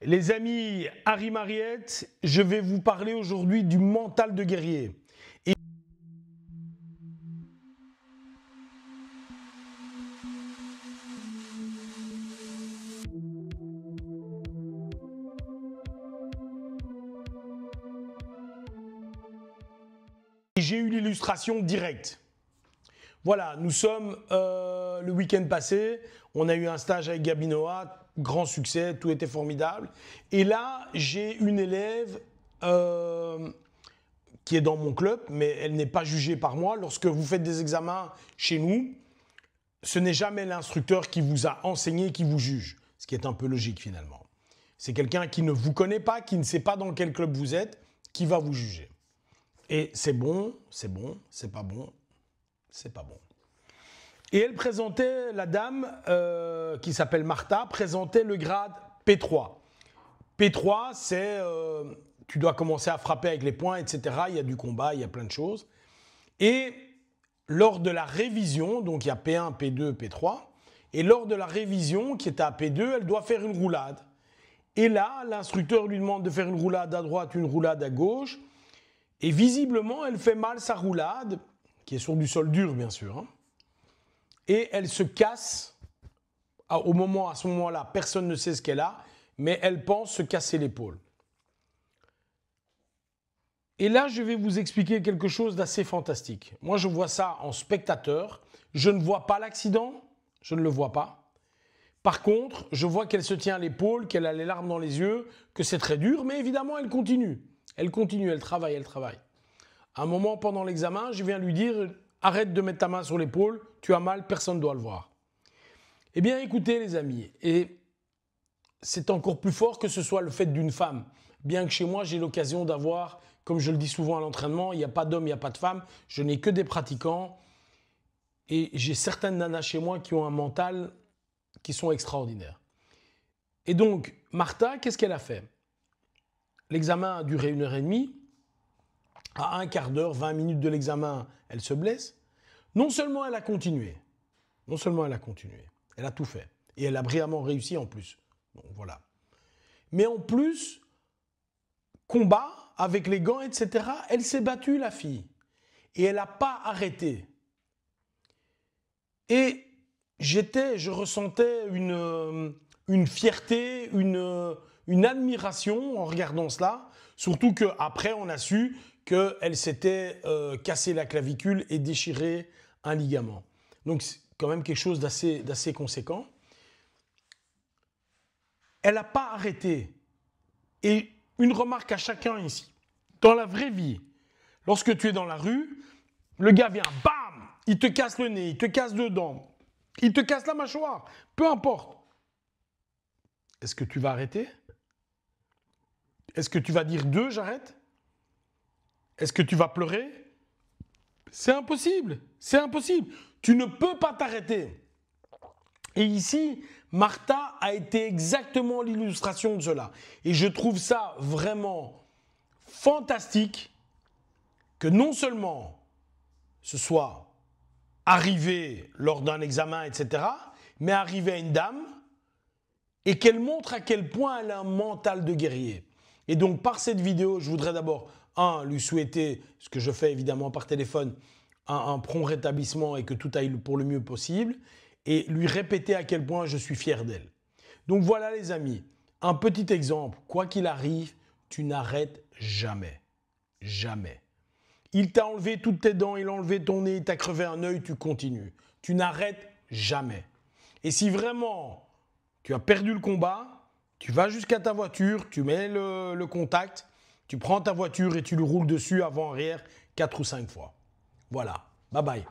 Les amis, Harry Mariette, je vais vous parler aujourd'hui du mental de guerrier. Et j'ai eu l'illustration directe. Voilà, nous sommes le week-end passé, on a eu un stage avec Gabi Noah, grand succès, tout était formidable. Et là, j'ai une élève qui est dans mon club, mais elle n'est pas jugée par moi. Lorsque vous faites des examens chez nous, ce n'est jamais l'instructeur qui vous a enseigné qui vous juge, ce qui est un peu logique finalement. C'est quelqu'un qui ne vous connaît pas, qui ne sait pas dans quel club vous êtes, qui va vous juger. Et c'est bon, c'est bon, c'est pas bon, c'est pas bon. Et elle présentait, la dame qui s'appelle Martha, présentait le grade P3. P3, c'est tu dois commencer à frapper avec les poings, etc. Il y a du combat, il y a plein de choses. Et lors de la révision, donc il y a P1, P2, P3, et lors de la révision qui est à P2, elle doit faire une roulade. Et là, l'instructeur lui demande de faire une roulade à droite, une roulade à gauche. Et visiblement, elle fait mal sa roulade, qui est sur du sol dur, bien sûr. Hein. Et elle se casse. À ce moment-là, personne ne sait ce qu'elle a, mais elle pense se casser l'épaule. Et là, je vais vous expliquer quelque chose d'assez fantastique. Moi, je vois ça en spectateur. Je ne vois pas l'accident, je ne le vois pas. Par contre, je vois qu'elle se tient à l'épaule, qu'elle a les larmes dans les yeux, que c'est très dur, mais évidemment, elle continue. Elle continue, elle travaille, elle travaille. À un moment, pendant l'examen, je viens lui dire « Arrête de mettre ta main sur l'épaule, tu as mal, personne ne doit le voir. » Eh bien, écoutez les amis, et c'est encore plus fort que ce soit le fait d'une femme. Bien que chez moi, j'ai l'occasion d'avoir, comme je le dis souvent à l'entraînement, il n'y a pas d'homme, il n'y a pas de femme, je n'ai que des pratiquants. Et j'ai certaines nanas chez moi qui ont un mental qui sont extraordinaires. Et donc, Martha, qu'est-ce qu'elle a fait? L'examen a duré 1h30. À un quart d'heure, 20 minutes de l'examen, elle se blesse. Non seulement elle a continué, elle a tout fait. Et elle a brillamment réussi en plus. Bon, voilà. Mais en plus, combat avec les gants, etc., elle s'est battue, la fille. Et elle n'a pas arrêté. Et je ressentais une fierté, une admiration en regardant cela. Surtout qu'après, on a su qu'elle s'était cassé la clavicule et déchiré un ligament. Donc, c'est quand même quelque chose d'assez conséquent. Elle n'a pas arrêté. Et une remarque à chacun ici. Dans la vraie vie, lorsque tu es dans la rue, le gars vient, bam, il te casse le nez, il te casse deux dents, il te casse la mâchoire, peu importe. Est-ce que tu vas arrêter? Est-ce que tu vas dire j'arrête? Est-ce que tu vas pleurer? C'est impossible, c'est impossible. Tu ne peux pas t'arrêter. Et ici, Martha a été exactement l'illustration de cela. Et je trouve ça vraiment fantastique que non seulement ce soit arrivé lors d'un examen, etc., mais arrivé à une dame et qu'elle montre à quel point elle a un mental de guerrier. Et donc, par cette vidéo, je voudrais d'abord, lui souhaiter, ce que je fais évidemment par téléphone, un prompt rétablissement et que tout aille pour le mieux possible, et lui répéter à quel point je suis fier d'elle. Donc voilà les amis, un petit exemple, quoi qu'il arrive, tu n'arrêtes jamais. Jamais. Il t'a enlevé toutes tes dents, il a enlevé ton nez, il t'a crevé un œil, tu continues. Tu n'arrêtes jamais. Et si vraiment tu as perdu le combat, tu vas jusqu'à ta voiture, tu mets le contact, tu prends ta voiture et tu le roules dessus avant-arrière 4 ou 5 fois. Voilà. Bye bye.